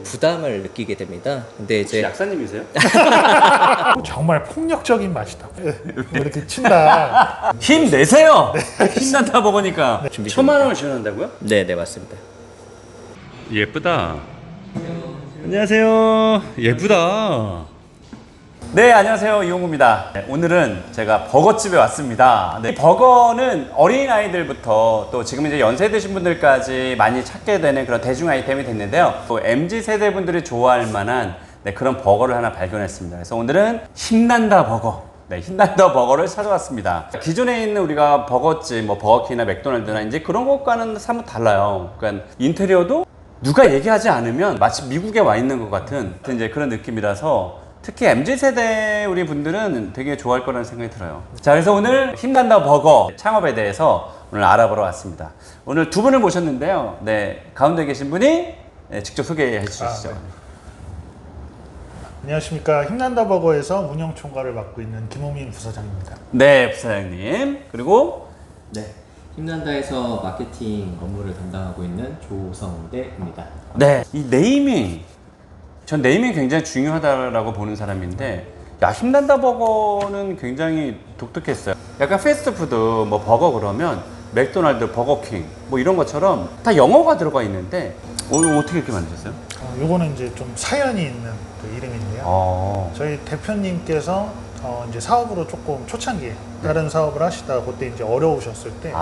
부담을 느끼게 됩니다. 근데 이제 약사님이세요? 정말 폭력적인 맛이다. 이렇게 친다. 힘내세요. 힘난다 먹으니까. 준비 1,000만 원을 지원한다고요? 네, 맞습니다. 예쁘다. 안녕하세요. 예쁘다. 네, 안녕하세요. 이용구입니다. 네, 오늘은 제가 버거집에 왔습니다. 네, 이 버거는 어린아이들부터 또 지금 이제 연세 드신 분들까지 많이 찾게 되는 그런 대중 아이템이 됐는데요. 또 MZ세대 분들이 좋아할 만한 그런 버거를 하나 발견했습니다. 그래서 오늘은 힘난다 버거. 네, 힘난다 버거를 찾아왔습니다. 기존에 있는 우리가 버거집, 뭐 버거킹이나 맥도날드나 이제 그런 것과는 사뭇 달라요. 그러니까 인테리어도 누가 얘기하지 않으면 마치 미국에 와 있는 것 같은 이제 그런 느낌이라서 특히 MZ세대 우리 분들은 되게 좋아할 거라는 생각이 들어요. 자, 그래서 오늘 힘난다 버거 창업에 대해서 오늘 알아보러 왔습니다. 오늘 두 분을 모셨는데요. 네, 가운데 계신 분이 직접 소개해 주시죠. 네. 안녕하십니까. 힘난다 버거에서 운영총괄을 맡고 있는 김호민 부사장입니다. 네, 부사장님. 그리고 네, 힘난다에서 마케팅 업무를 담당하고 있는 조성대입니다. 네, 이 네이밍. 전 네이밍이 굉장히 중요하다고 보는 사람인데, 야, 힘난다 버거는 굉장히 독특했어요. 약간 패스트푸드 뭐 버거 그러면 맥도날드, 버거킹 뭐 이런 것처럼 다 영어가 들어가 있는데 어떻게 이렇게 만드셨어요? 요거는 이제 좀 사연이 있는 그 이름인데요. 저희 대표님께서 이제 사업으로 조금 초창기에 다른 사업을 하시다가 그때 이제 어려우셨을 때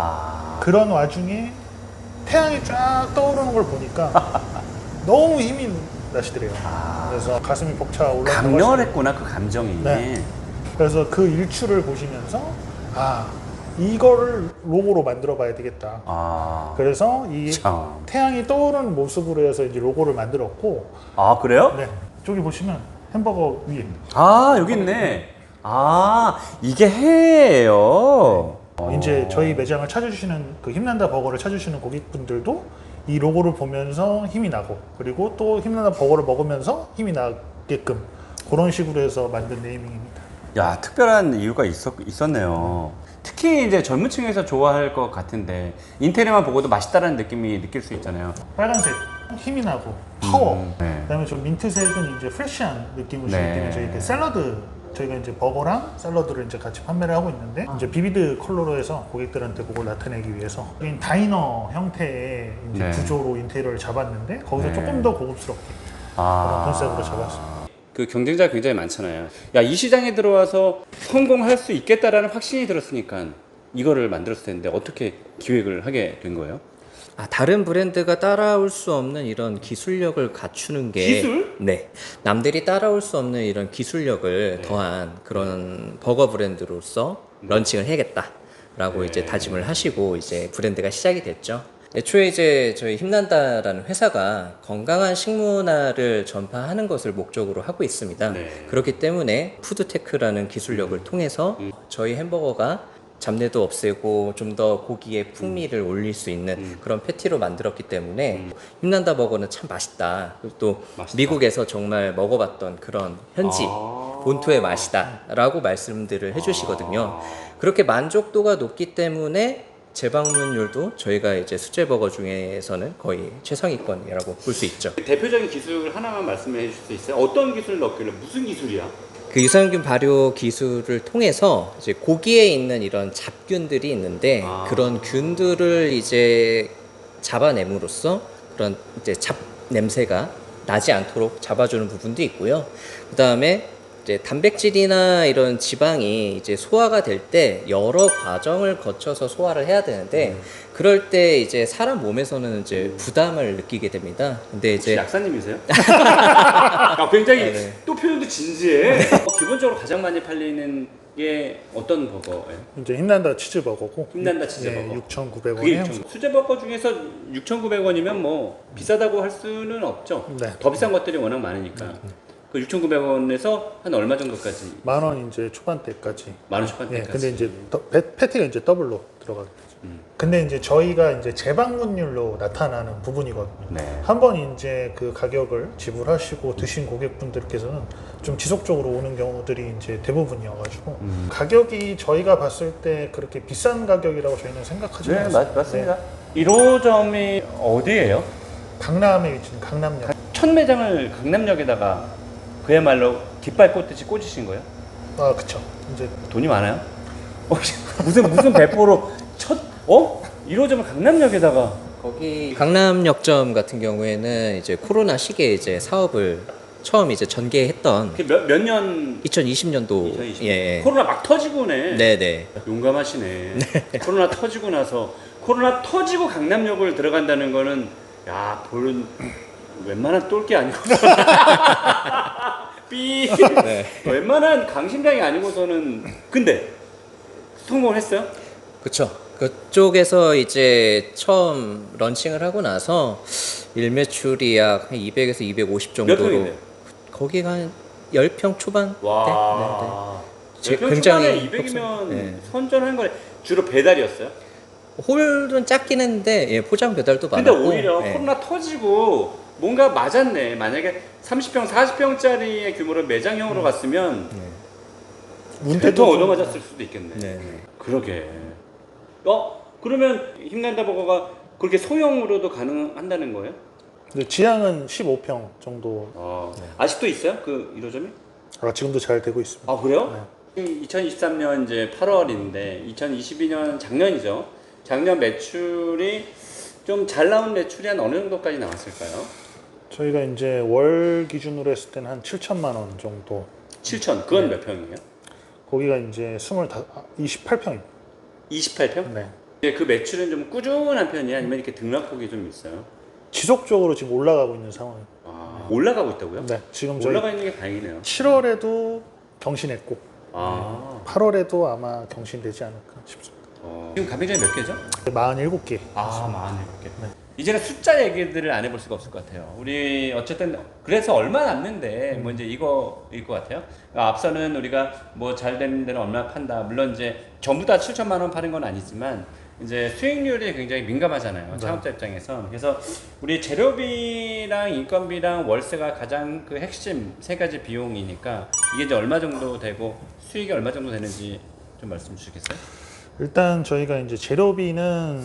그런 와중에 태양이 쫙 떠오르는 걸 보니까 너무 힘이 나시더래요. 그래서 가슴이 벅차 올라오고 감명을 했구나, 그 감정이. 네. 그래서 그 일출을 보시면서 이거를 로고로 만들어 봐야 되겠다. 그래서 이 참. 태양이 떠오르는 모습으로 해서 이제 로고를 만들었고. 아, 그래요? 네. 저기 보시면 햄버거 위에. 여기 있네. 이게 해예요. 이제 저희 매장을 찾아주시는 그 힘난다 버거를 찾으시는 고객분들도 이 로고를 보면서 힘이 나고, 그리고 또 힘난다 버거를 먹으면서 힘이 나게끔 그런 식으로 해서 만든 네이밍입니다. 야, 특별한 이유가 있었네요. 특히 이제 젊은 층에서 좋아할 것 같은데 인테리어만 보고도 맛있다라는 느낌이 느낄 수 있잖아요. 빨간색 힘이 나고 파워. 네. 그다음에 좀 민트색은 이제 프레시한 느낌을 주기 네. 때문에 저희 이렇게 샐러드, 저희가 이제 버거랑 샐러드를 이제 같이 판매를 하고 있는데 이제 비비드 컬러로 해서 고객들한테 그걸 나타내기 위해서 다이너 형태의 이제 네. 구조로 인테리어를 잡았는데 거기서 네. 조금 더 고급스럽게 그런 컨셉으로 잡았습니다. 그 경쟁자가 굉장히 많잖아요. 야, 이 시장에 들어와서 성공할 수 있겠다라는 확신이 들었으니까 이거를 만들었을 텐데 어떻게 기획을 하게 된 거예요? 다른 브랜드가 따라올 수 없는 이런 기술력을 갖추는 게 기술? 네, 남들이 따라올 수 없는 이런 기술력을 더한 그런 버거 브랜드로서 런칭을 해야겠다라고 이제 다짐을 하시고 이제 브랜드가 시작이 됐죠. 애초에 이제 저희 힘난다라는 회사가 건강한 식문화를 전파하는 것을 목적으로 하고 있습니다. 네. 그렇기 때문에 푸드테크라는 기술력을 통해서 저희 햄버거가 잡내도 없애고 좀 더 고기의 풍미를 올릴 수 있는 그런 패티로 만들었기 때문에 힘난다 버거는 참 맛있다. 그리고 또 맛있다. 미국에서 정말 먹어봤던 그런 현지 본토의 맛이다 라고 말씀들을 해주시거든요. 그렇게 만족도가 높기 때문에 재방문율도 저희가 이제 수제 버거 중에서는 거의 최상위권이라고 볼 수 있죠. 대표적인 기술 하나만 말씀해 주실 수 있어요? 어떤 기술을 넣길래 무슨 기술이야? 그 유산균 발효 기술을 통해서 이제 고기에 있는 이런 잡균들이 있는데 그런 균들을 이제 잡아냄으로써 그런 이제 잡 냄새가 나지 않도록 잡아주는 부분도 있고요. 그 다음에 이제 단백질이나 이런 지방이 이제 소화가 될 때 여러 과정을 거쳐서 소화를 해야 되는데 그럴 때 이제 사람 몸에서는 이제 부담을 느끼게 됩니다. 근데 이제 약사님이세요? 굉장히 또 표현도 진지해. 기본적으로 가장 많이 팔리는 게 어떤 버거예요? 이제 힘난다 치즈 버거고. 힘난다 치즈 버거. 6,900원에 그게 수제 버거 중에서 6,900원이면 뭐 비싸다고 할 수는 없죠. 네. 더 비싼 것들이 워낙 많으니까. 그 6,900원에서 한 얼마 정도까지? 10,000원 이제 초반대까지. 10,000원 초반대까지. 근데 이제 패티가 이제 더블로 들어가겠죠. 근데 이제 저희가 이제 재방문율로 나타나는 부분이거든요. 네. 한번 이제 그 가격을 지불하시고 드신 고객분들께서는 좀 지속적으로 오는 경우들이 이제 대부분이어가지고 가격이 저희가 봤을 때 그렇게 비싼 가격이라고 저희는 생각하지 않습니다. 맞습니다. 1호점이 어디예요? 강남에 위치한 강남역. 첫 매장을 강남역에다가 그야말로 깃발 꽂듯이 꽂으신 거예요? 아, 그쵸. 이제 돈이 많아요? 무슨 배포로 첫 1호점을 강남역에다가 거기 강남역점 같은 경우에는 이제 코로나 시기에 이제 사업을 처음 이제 전개했던 몇 년? 2020년도 2020. 예. 코로나 막 터지고네. 네네. 용감하시네. 코로나 터지고 나서 코로나 터지고 강남역을 들어간다는 거는 야 볼은 웬만한 똘끼 아니고 삐 네. 웬만한 강심장이 아니고서는 근데 성공을 했어요? 그쵸. 그쪽에서 이제 처음 런칭을 하고 나서 일매출이 약 200에서 250 몇 정도로 평인데? 거기가 한 10평 초반? 와. 네. 굉장히 굉장히 200이면 네. 선전한 거네. 주로 배달이었어요? 홀은 작긴 했는데 예, 포장 배달도 근데 많았고 오히려 예. 코로나 터지고 뭔가 맞았네. 만약에 30평, 40평짜리의 규모로 매장형으로 갔으면 대통 얻어맞았을 수도 있겠네. 네. 그러게. 그러면 힘난다 버거가 그렇게 소형으로도 가능한다는 거예요? 근데 지향은 15평 정도. 아직도 있어요? 그 1호점이? 아, 지금도 잘 되고 있습니다. 아 그래요? 2023년 이제 8월인데 2022년 작년이죠. 작년 매출이 좀 잘 나온 매출이 한 어느 정도까지 나왔을까요? 저희가 이제 월 기준으로 했을 때는 한 7천만 원 정도. 7천. 그건 몇 평이에요? 거기가 이제 28평입니다. 28평? 네. 이제 그 매출은 좀 꾸준한 편이야? 아니면 이렇게 등락폭이 좀 있어요? 지속적으로 지금 올라가고 있는 상황입니다. 올라가고 있다고요? 네, 지금 저희 올라가 있는 게 다행이네요. 7월에도 경신했고 8월에도 아마 경신되지 않을까 싶습니다. 지금 가맹점이 몇 개죠? 47개. 47개. 이제는 숫자 얘기들을 안 해볼 수가 없을 것 같아요. 우리 어쨌든 그래서 얼마 남는데 뭐 이제 이거일 것 같아요. 앞서는 우리가 뭐 잘 되는 데는 얼마 판다. 물론 이제 전부 다 7천만 원 파는 건 아니지만 이제 수익률이 굉장히 민감하잖아요. 창업자 입장에서. 그래서 우리 재료비랑 인건비랑 월세가 가장 그 핵심 세 가지 비용이니까 이게 이제 얼마 정도 되고 수익이 얼마 정도 되는지 좀 말씀 주시겠어요? 일단 저희가 이제 재료비는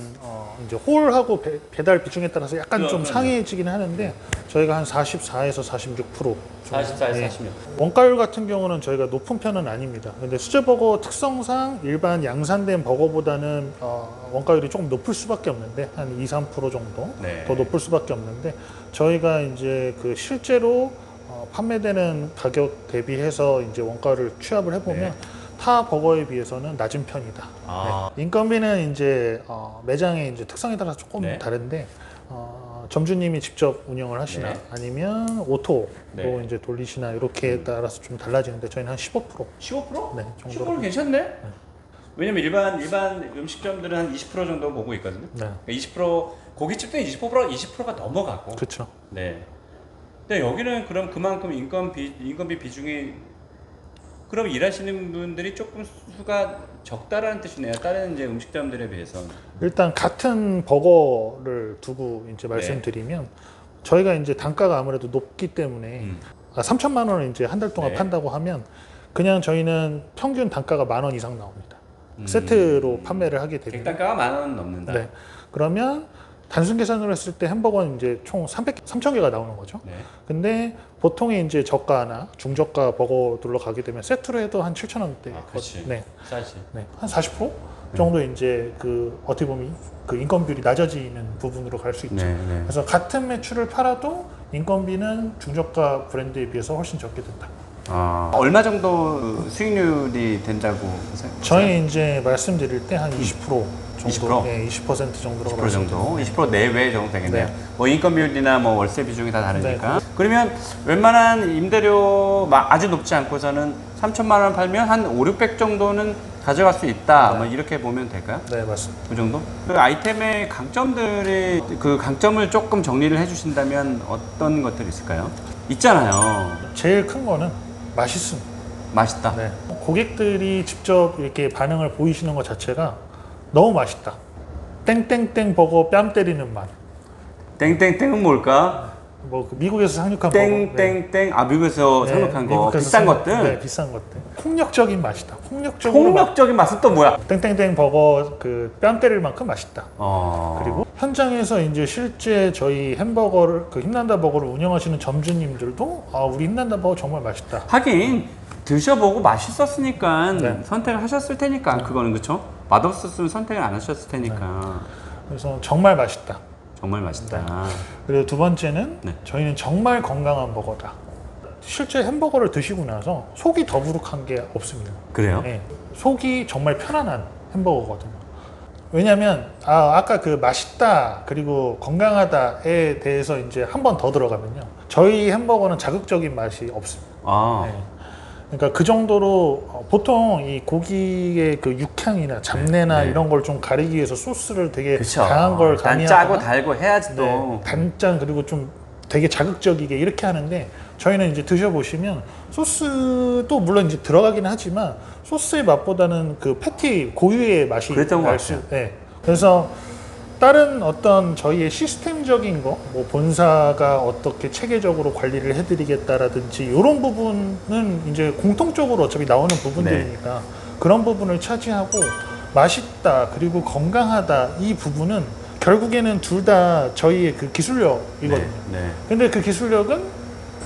이제 홀하고 배달 비중에 따라서 약간 좀 상해지긴 하는데 저희가 한 44에서 46%. 44에서 46. 원가율 같은 경우는 저희가 높은 편은 아닙니다. 근데 수제버거 특성상 일반 양산된 버거보다는 원가율이 조금 높을 수밖에 없는데 한 2~3% 정도 더 높을 수밖에 없는데 저희가 이제 그 실제로 판매되는 가격 대비해서 이제 원가를 취합을 해보면 타 버거에 비해서는 낮은 편이다. 네. 인건비는 이제 매장의 이제 특성에 따라서 조금 다른데 점주님이 직접 운영을 하시나 아니면 오토로 이제 돌리시나 이렇게 따라서 좀 달라지는데 저희는 한 15%. 15%? 네, 정도. 15% 괜찮네. 왜냐면 일반 음식점들은 한 20% 정도 보고 있거든요. 네. 그러니까 20% 고깃집도 20%가 넘어가고. 그렇죠. 네. 근데 여기는 그럼 그만큼 인건비 비중이 그럼 일하시는 분들이 조금 수가 적다라는 뜻이네요. 다른 이제 음식점들에 비해서. 일단 같은 버거를 두고 이제 말씀드리면 저희가 이제 단가가 아무래도 높기 때문에 3천만 원을 이제 한 달 동안 판다고 하면 그냥 저희는 평균 단가가 10,000원 이상 나옵니다. 세트로 판매를 하게 되면 객단가가 10,000원 넘는다. 네. 그러면 단순 계산을 했을 때 햄버거는 이제 총 3,000개가 나오는 거죠. 근데 보통의 이제 저가나 중저가 버거들로 가게 되면 세트로 해도 한 7,000원대. 네. 싸지. 네. 한 40% 정도 이제 그 어떻게 보면 그 인건비율이 낮아지는 부분으로 갈 수 있죠. 그래서 같은 매출을 팔아도 인건비는 중저가 브랜드에 비해서 훨씬 적게 된다. 얼마 정도 수익률이 된다고 생각하세요? 저희 이제 말씀드릴 때 한 20% 정도, 20%? 네, 20% 정도로 20% 정도, 20% 내외 정도 되겠네요. 뭐 인건비율이나 뭐 월세 비중이 다 다르니까. 그러면 웬만한 임대료 아주 높지 않고서는 3천만 원 팔면 한 500~600 정도는 가져갈 수 있다. 뭐 이렇게 보면 될까요? 네, 맞습니다. 그 정도? 그 아이템의 강점들이 그 강점을 조금 정리를 해주신다면 어떤 것들이 있을까요? 있잖아요. 제일 큰 거는 맛있습니다. 맛있다. 네. 고객들이 직접 이렇게 반응을 보이시는 것 자체가 너무 맛있다. 땡땡땡 버거 뺨 때리는 맛. 땡땡땡은 뭘까? 뭐 그 미국에서 상륙한 버거. 네. 땡땡땡. 아 미국에서 네, 상륙한 거 미국에서 비싼 것들. 네, 비싼 것들. 폭력적인 맛이다. 폭력적으로 폭력적인 맛은 또 뭐야? 땡땡땡 버거 그 뺨 때릴 만큼 맛있다. 어. 그리고 현장에서 이제 실제 저희 햄버거를 그 힘난다 버거를 운영하시는 점주님들도 아 우리 힘난다 버거 정말 맛있다. 하긴 드셔보고 맛있었으니까 네. 선택을 하셨을 테니까 그거는 그쵸? 맛없었으면 선택을 안 하셨을 테니까 그래서 정말 맛있다. 정말 맛있다. 그리고 두 번째는 네. 저희는 정말 건강한 버거다. 실제 햄버거를 드시고 나서 속이 더부룩한 게 없습니다. 그래요? 네, 속이 정말 편안한 햄버거거든요. 왜냐하면 아까 그 맛있다 그리고 건강하다에 대해서 이제 한 번 더 들어가면요. 저희 햄버거는 자극적인 맛이 없습니다. 아. 네. 그러니까 그 정도로 보통 이 고기의 그 육향이나 잡내나 네. 이런 걸 좀 가리기 위해서 소스를 되게 그쵸. 강한 걸 난 가미하거나 짜고 달고 해야지 또. 네, 단짠 그리고 좀 되게 자극적이게 이렇게 하는데 저희는 이제 드셔보시면 소스도 물론 이제 들어가긴 하지만 소스의 맛보다는 그 패티 고유의 맛이 그랬던 것 날 같아요. 네. 그래서 다른 어떤 저희의 시스템적인 거, 뭐 본사가 어떻게 체계적으로 관리를 해드리겠다라든지 이런 부분은 이제 공통적으로 어차피 나오는 부분들이니까 네. 그런 부분을 차지하고 맛있다 그리고 건강하다 이 부분은 결국에는 둘 다 저희의 그 기술력이거든요. 네. 근데 그 기술력은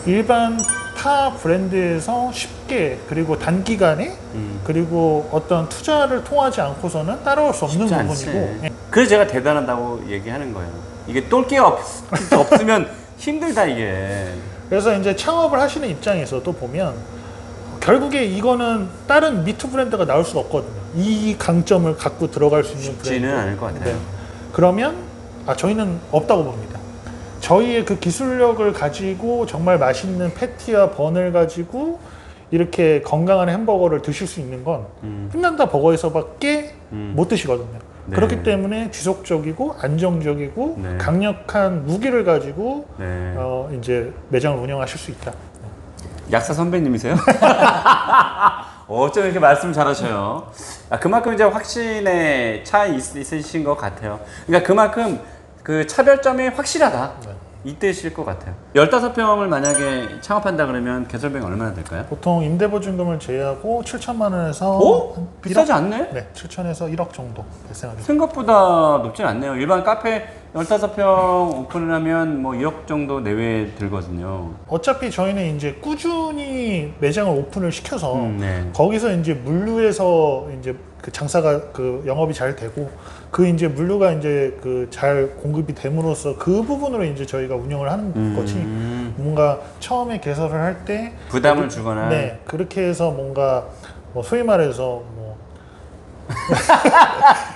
일반 타 브랜드에서 쉽게 그리고 단기간에 그리고 어떤 투자를 통하지 않고서는 따라올 수 없는 쉽지 부분이고 않지. 예. 그래서 제가 대단하다고 얘기하는 거예요. 이게 똘끼 없으면 힘들다 이게. 그래서 이제 창업을 하시는 입장에서도 보면 결국에 이거는 다른 미투 브랜드가 나올 수가 없거든요. 이 강점을 갖고 들어갈 수 있는 쉽지는 브랜드. 않을 것 같아요. 그러면 저희는 없다고 봅니다. 저희의 그 기술력을 가지고 정말 맛있는 패티와 번을 가지고 이렇게 건강한 햄버거를 드실 수 있는 건 힘난다 버거에서밖에 못 드시거든요. 네. 그렇기 때문에 지속적이고 안정적이고 네. 강력한 무기를 가지고 네. 이제 매장을 운영하실 수 있다. 약사 선배님이세요? 어쩜 이렇게 말씀 잘하셔요. 그만큼 이제 확신에 차 있으신 것 같아요. 그러니까 그만큼 그 차별점이 확실하다. 네. 이때실 것 같아요. 15평을 만약에 창업한다 그러면 개설비용 얼마나 들까요? 보통 임대보증금을 제외하고 7천만 원에서 오? 한 비싸지 1억? 않네? 네, 7천에서 1억 정도 발생하죠. 생각보다 높진 않네요. 일반 카페 15평 오픈을 하면 뭐 1억 정도 내외 들거든요. 어차피 저희는 이제 꾸준히 매장을 오픈을 시켜서 네. 거기서 이제 물류에서 이제 그 장사가 그 영업이 잘 되고 그 이제 물류가 이제 그 잘 공급이 됨으로써 그 부분으로 이제 저희가 운영을 하는 거지 뭔가 처음에 개설을 할 때 부담을 주거나. 네 그렇게 해서 뭔가 뭐 소위 말해서 뭐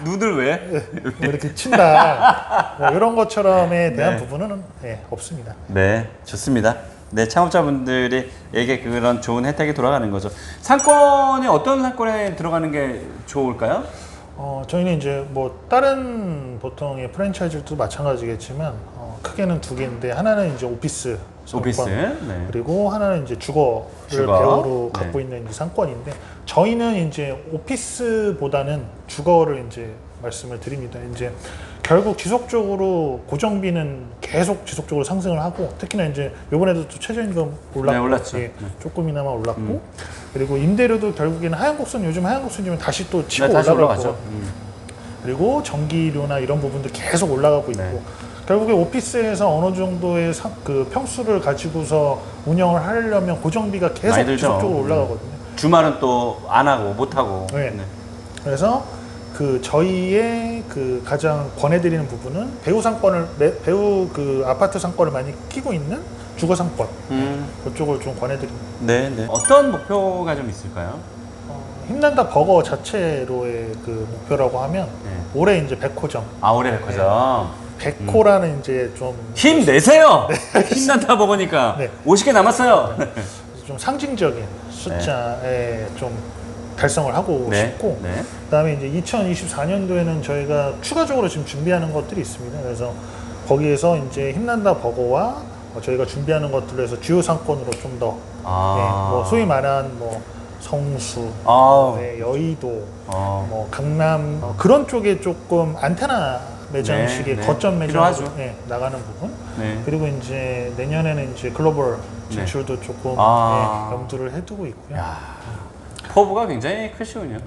눈을 왜? 뭐 이렇게 친다 뭐 이런 것처럼에 대한 네. 부분은 없습니다. 네, 좋습니다. 네, 창업자분들에게 그런 좋은 혜택이 돌아가는 거죠. 상권이 어떤 상권에 들어가는 게 좋을까요? 저희는 이제 뭐 다른 보통의 프랜차이즈도 마찬가지겠지만 크게는 두 개인데 하나는 이제 오피스 상권, 오피스. 네. 그리고 하나는 이제 주거를 주거. 배우로 네. 갖고 있는 이제 상권인데 저희는 이제 오피스보다는 주거를 이제 말씀을 드립니다. 이제 결국 지속적으로 고정비는 계속 지속적으로 상승을 하고 특히나 이제 이번에도 또 최저임금 올랐고 네, 올랐죠. 조금이나마 올랐고 그리고 임대료도 결국에는 하얀곡선 요즘 하얀곡선이면 다시 또 치고 네, 다시 올라가고 올라가죠. 그리고 전기료나 이런 부분도 계속 올라가고 있고 네. 결국에 오피스에서 어느 정도의 그 평수를 가지고서 운영을 하려면 고정비가 계속 많이 들죠. 지속적으로 올라가거든요. 주말은 또 안 하고 못 하고. 네. 그래서 그 저희의 그 가장 권해드리는 부분은 배우 상권을 배우 그 아파트 상권을 많이 끼고 있는 주거 상권 그쪽을 좀 권해드립니다. 네, 네. 어떤 목표가 좀 있을까요? 힘난다 버거 자체로의 그 목표라고 하면 네. 올해 이제 100호점. 올해 백화점. 100호라는 이제 좀 힘내세요! 힘난다 먹으니까. 네. 50개 남았어요. 좀 상징적인 숫자에 좀 달성을 하고 네. 싶고 네. 그다음에 이제 2024년도에는 저희가 추가적으로 지금 준비하는 것들이 있습니다. 그래서 거기에서 이제 힘난다 버거와 저희가 준비하는 것들로 해서 주요 상권으로 좀 더 뭐 소위 말한 뭐 성수, 아우. 여의도, 뭐 강남 그런 쪽에 조금 안테나를 매장식의 네. 거점 필요하죠. 매장으로 나가는 부분. 네. 그리고 이제 내년에는 이제 글로벌 진출도 조금 염두를 해두고 있고요. 포부가 굉장히 크시군요.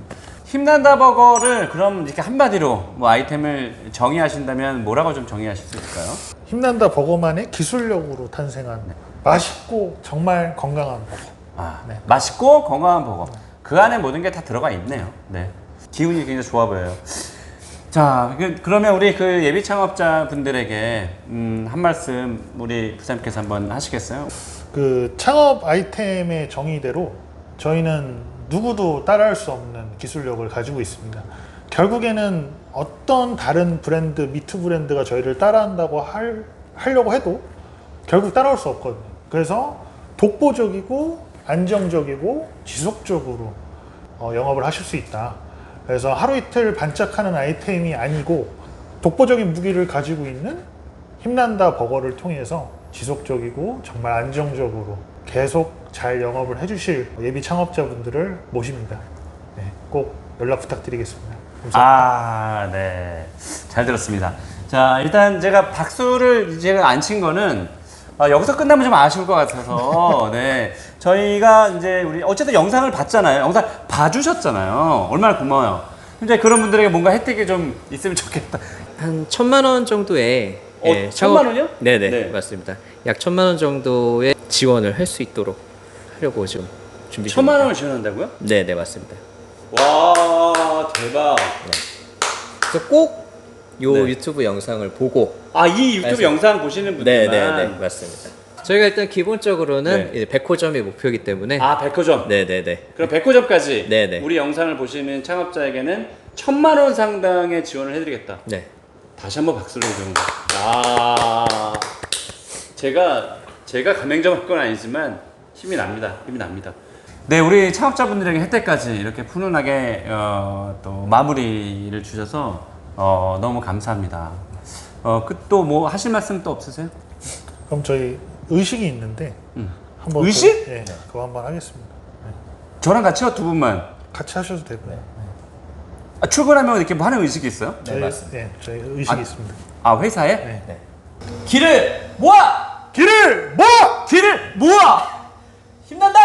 힘난다 버거를 그럼 이렇게 한마디로 뭐 아이템을 정의하신다면 뭐라고 좀 정의하실 수 있을까요? 힘난다 버거만의 기술력으로 탄생한 맛있고 정말 건강한 버거. 네. 맛있고 건강한 버거. 그 안에 모든 게 다 들어가 있네요. 네. 기운이 굉장히 좋아 보여요. 자, 그러면 우리 그 예비 창업자 분들에게 한 말씀 우리 부장님께서 한번 하시겠어요? 그 창업 아이템의 정의대로 저희는 누구도 따라할 수 없는 기술력을 가지고 있습니다. 결국에는 어떤 다른 브랜드, 미트 브랜드가 저희를 따라한다고 하려고 해도 결국 따라올 수 없거든요. 그래서 독보적이고 안정적이고 지속적으로 영업을 하실 수 있다. 그래서 하루 이틀 반짝하는 아이템이 아니고 독보적인 무기를 가지고 있는 힘난다 버거를 통해서 지속적이고 정말 안정적으로 계속 잘 영업을 해주실 예비 창업자분들을 모십니다. 네, 꼭 연락 부탁드리겠습니다. 감사합니다. 네. 잘 들었습니다. 자, 일단 제가 박수를 이제 안 친 거는 여기서 끝나면 좀 아쉬울 것 같아서 네. 저희가 이제 우리 어쨌든 영상을 봤잖아요. 영상 봐주셨잖아요. 얼마나 고마워요. 이제 그런 분들에게 뭔가 혜택이 좀 있으면 좋겠다. 한 1,000만 원 정도의 1,000만 원이요? 네네 네. 맞습니다. 약 1,000만 원 정도의 지원을 할 수 있도록 하려고 지금 준비 1,000만 원을 지원한다고요? 네네 맞습니다. 와, 대박. 그래서 꼭 요 네. 유튜브 영상을 보고 이 유튜브 영상 보시는 분들만. 네네네 맞습니다. 저희가 일단 기본적으로는 이제 100호점이 목표이기 때문에 백호점. 네네네 그럼 백호점까지 네네. 우리 영상을 보시는 창업자에게는 1,000만 원 상당의 지원을 해드리겠다. 네. 다시 한번 박수를 주는 거. 제가 가맹점 할 건 아니지만 힘이 납니다. 네, 우리 창업자분들에게 혜택까지 이렇게 훈훈하게 또 마무리를 주셔서 너무 감사합니다. 또 뭐 하실 말씀 또 없으세요? 그럼 저희 의식이 있는데 한번 의식? 그거 한번 하겠습니다. 저랑 같이요? 두 분만? 같이 하셔도 되고요. 출근하면 이렇게 뭐 하는 의식이 있어요? 저희 의식이 있습니다. 회사에? 네. 길을 모아! 길을 모아! 길을 모아! 힘난다!